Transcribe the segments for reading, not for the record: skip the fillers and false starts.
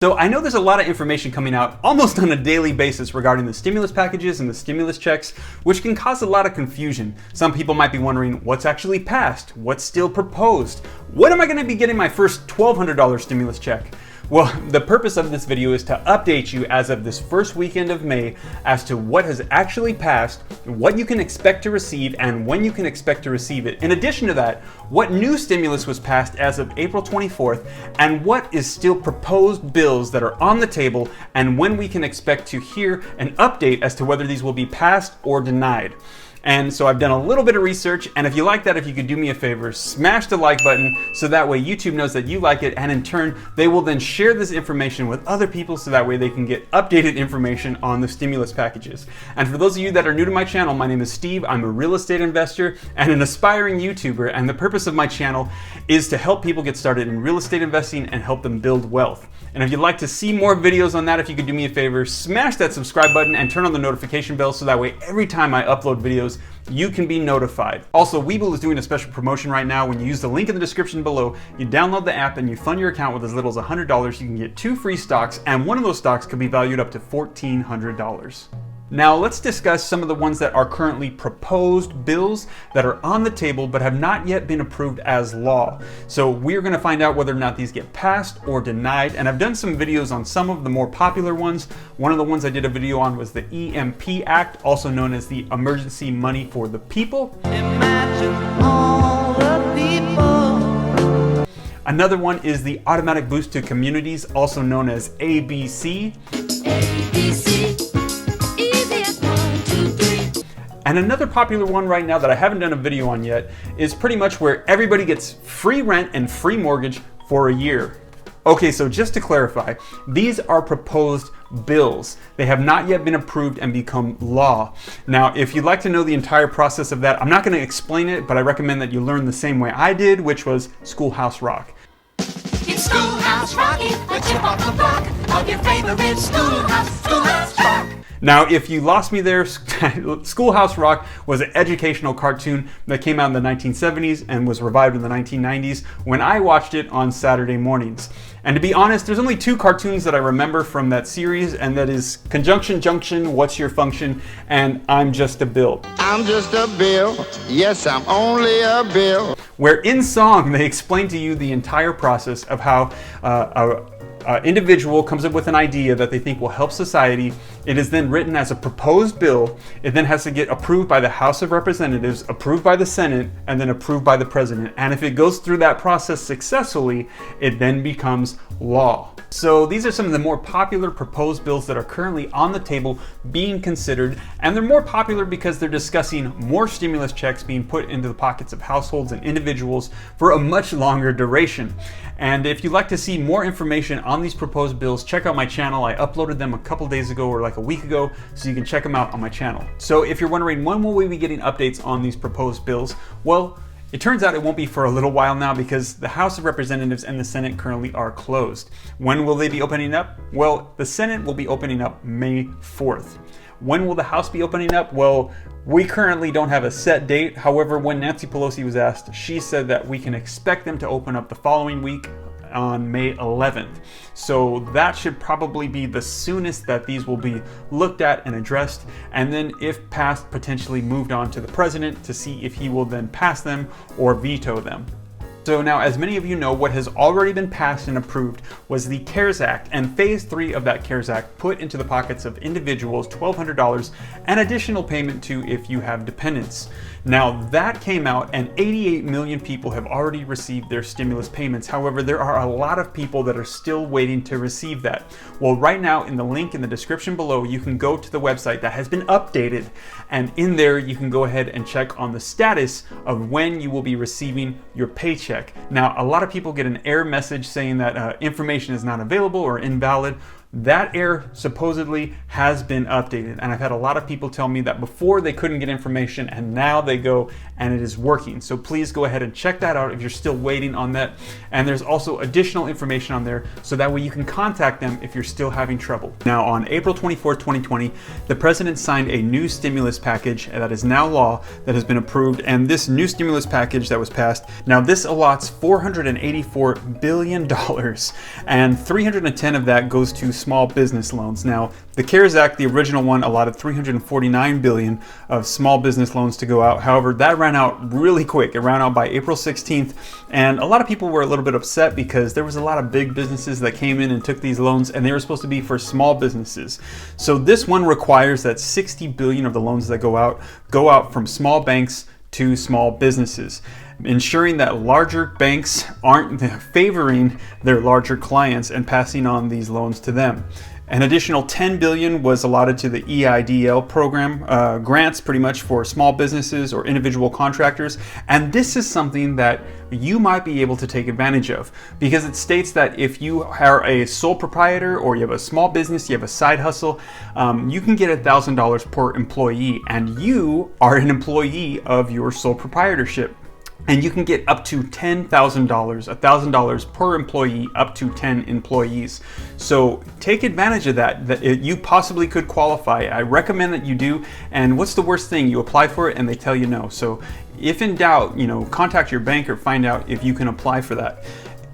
So I know there's a lot of information coming out almost on a daily basis regarding the stimulus packages and the stimulus checks, which can cause a lot of confusion. Some people might be wondering what's actually passed, what's still proposed, when am I going to be getting my first $1,200 stimulus check? Well, the purpose of this video is to update you as of this first weekend of May as to what has actually passed, what you can expect to receive, and when you can expect to receive it. In addition to that, what new stimulus was passed as of April 24th, and what is still proposed bills that are on the table, and when we can expect to hear an update as to whether these will be passed or denied. And so I've done a little bit of research, and if you like that, if you could do me a favor, smash the like button so that way YouTube knows that you like it, and in turn, they will then share this information with other people so that way they can get updated information on the stimulus packages. And for those of you that are new to my channel, my name is Steve. I'm a real estate investor and an aspiring YouTuber, and the purpose of my channel is to help people get started in real estate investing and help them build wealth. And if you'd like to see more videos on that, if you could do me a favor, smash that subscribe button and turn on the notification bell so that way every time I upload videos, you can be notified. Also, Webull is doing a special promotion right now. When you use the link in the description below, you download the app and you fund your account with as little as $100, you can get 2 free stocks, and one of those stocks could be valued up to $1,400. Now let's discuss some of the ones that are currently proposed bills that are on the table but have not yet been approved as law. So we're going to find out whether or not these get passed or denied, and I've done some videos on some of the more popular ones. One of the ones I did a video on was the EMP Act, also known as the Emergency Money for the People. Imagine all the people. Another one is the Automatic Boost to Communities, also known as ABC. ABC. And another popular one right now that I haven't done a video on yet is pretty much where everybody gets free rent and free mortgage for a year. Okay, so just to clarify, these are proposed bills. They have not yet been approved and become law. Now, if you'd like to know the entire process of that, I'm not going to explain it, but I recommend that you learn the same way I did, which was Schoolhouse Rock. It's Schoolhouse Rocky, the chip off the block of your favorite Schoolhouse Rock. Now, if you lost me there, Schoolhouse Rock was an educational cartoon that came out in the 1970s and was revived in the 1990s when I watched it on Saturday mornings. And to be honest, there's only 2 cartoons that I remember from that series, and that is Conjunction Junction, What's Your Function, and I'm Just a Bill. I'm just a bill, yes, I'm only a bill. Where in song, they explain to you the entire process of how an individual comes up with an idea that they think will help society. It is then written as a proposed bill. It then has to get approved by the House of Representatives, approved by the Senate, and then approved by the President. And if it goes through that process successfully, it then becomes law. So these are some of the more popular proposed bills that are currently on the table being considered, and they're more popular because they're discussing more stimulus checks being put into the pockets of households and individuals for a much longer duration. And if you'd like to see more information on these proposed bills, check out my channel. I uploaded them a couple days ago or like a week ago, so you can check them out on my channel. So if you're wondering when will we be getting updates on these proposed bills, well, it turns out it won't be for a little while now because the House of Representatives and the Senate currently are closed. When will they be opening up? Well, the Senate will be opening up May 4th. When will the House be opening up? Well, we currently don't have a set date. However, when Nancy Pelosi was asked, she said that we can expect them to open up the following week on May 11th. So that should probably be the soonest that these will be looked at and addressed, and then if passed, potentially moved on to the president to see if he will then pass them or veto them. So now, as many of you know, what has already been passed and approved was the CARES Act, and Phase 3 of that CARES Act put into the pockets of individuals $1,200 and additional payment to if you have dependents. Now that came out and 88 million people have already received their stimulus payments. However, there are a lot of people that are still waiting to receive that. Well, right now in the link in the description below, you can go to the website that has been updated, and in there you can go ahead and check on the status of when you will be receiving your paycheck. Now, a lot of people get an error message saying that information is not available or invalid. that error supposedly has been updated. And I've had a lot of people tell me that before they couldn't get information and now they go and it is working. So please go ahead and check that out if you're still waiting on that. And there's also additional information on there so that way you can contact them if you're still having trouble. Now on April 24th, 2020, the president signed a new stimulus package that is now law that has been approved. And this new stimulus package that was passed, now this allots $484 billion and 310 of that goes to small business loans. Now, the CARES Act, the original one, allotted $349 billion of small business loans to go out. However, that ran out really quick. It ran out by April 16th, and a lot of people were a little bit upset because there was a lot of big businesses that came in and took these loans, and they were supposed to be for small businesses. So this one requires that $60 billion of the loans that go out from small banks to small businesses, ensuring that larger banks aren't favoring their larger clients and passing on these loans to them. An additional $10 billion was allotted to the EIDL program, grants pretty much for small businesses or individual contractors. And this is something that you might be able to take advantage of because it states that if you are a sole proprietor or you have a small business, you have a side hustle, you can get $1,000 per employee, and you are an employee of your sole proprietorship. And you can get up to $10,000, $1,000 per employee, up to 10 employees. So take advantage of that you possibly could qualify. I recommend that you do. And what's the worst thing? You apply for it and they tell you no. So if in doubt, contact your bank or find out if you can apply for that.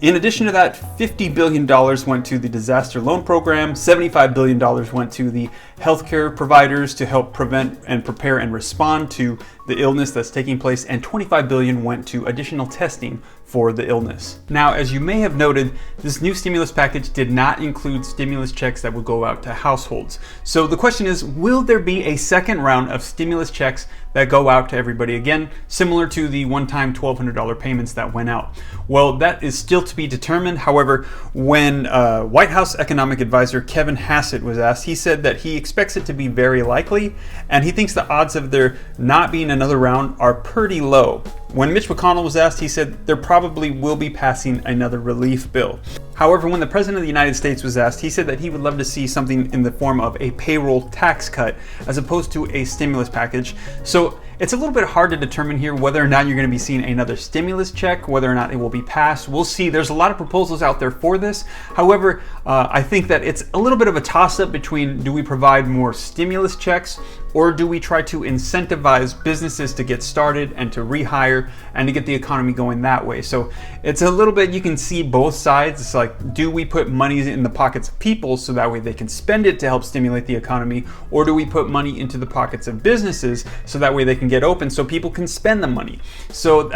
In addition to that, $50 billion went to the disaster loan program, $75 billion went to the healthcare providers to help prevent and prepare and respond to the illness that's taking place, and $25 billion went to additional testing for the illness. Now, as you may have noted, this new stimulus package did not include stimulus checks that would go out to households. So the question is, will there be a second round of stimulus checks that go out to everybody again, similar to the one-time $1,200 payments that went out? Well, that is still to be determined. However, when White House economic advisor Kevin Hassett was asked, he said that he expects it to be very likely, and he thinks the odds of there not being another round are pretty low. When Mitch McConnell was asked, he said there probably will be passing another relief bill. However, when the President of the United States was asked, he said that he would love to see something in the form of a payroll tax cut as opposed to a stimulus package. So it's a little bit hard to determine here whether or not you're going to be seeing another stimulus check, whether or not it will be passed. We'll see. There's a lot of proposals out there for this. However, I think that it's a little bit of a toss-up between, do we provide more stimulus checks or do we try to incentivize businesses to get started and to rehire and to get the economy going that way? So it's a little bit, you can see both sides. It's like, do we put money in the pockets of people so that way they can spend it to help stimulate the economy, or do we put money into the pockets of businesses so that way they can get open so people can spend the money? So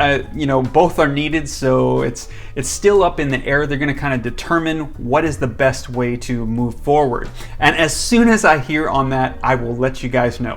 both are needed. So it's still up in the air. They're going to kind of determine what is the best way to move forward. And as soon as I hear on that, I will let you guys know.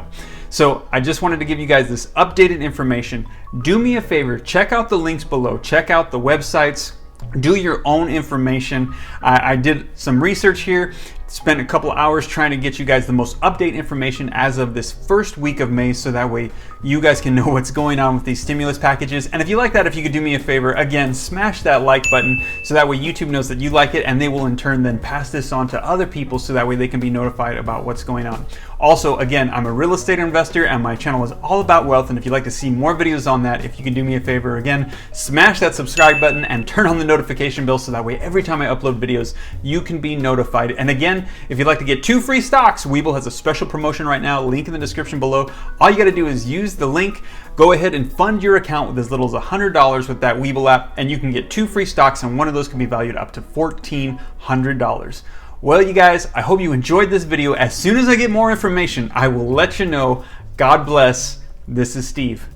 So I just wanted to give you guys this updated information. Do me a favor, check out the links below, check out the websites, do your own information. I did some research here, spent a couple hours trying to get you guys the most updated information as of this first week of May, so that way you guys can know what's going on with these stimulus packages. And if you like that, if you could do me a favor, again, smash that like button so that way YouTube knows that you like it, and they will in turn then pass this on to other people so that way they can be notified about what's going on. Also, again, I'm a real estate investor and my channel is all about wealth, and if you'd like to see more videos on that, if you can do me a favor, again, smash that subscribe button and turn on the notification bell so that way every time I upload videos, you can be notified. And again, if you'd like to get 2 free stocks, Webull has a special promotion right now, link in the description below. All you gotta do is use the link, go ahead and fund your account with as little as $100 with that Webull app, and you can get 2 free stocks, and one of those can be valued up to $1,400. Well, you guys, I hope you enjoyed this video. As soon as I get more information, I will let you know. God bless. This is Steve.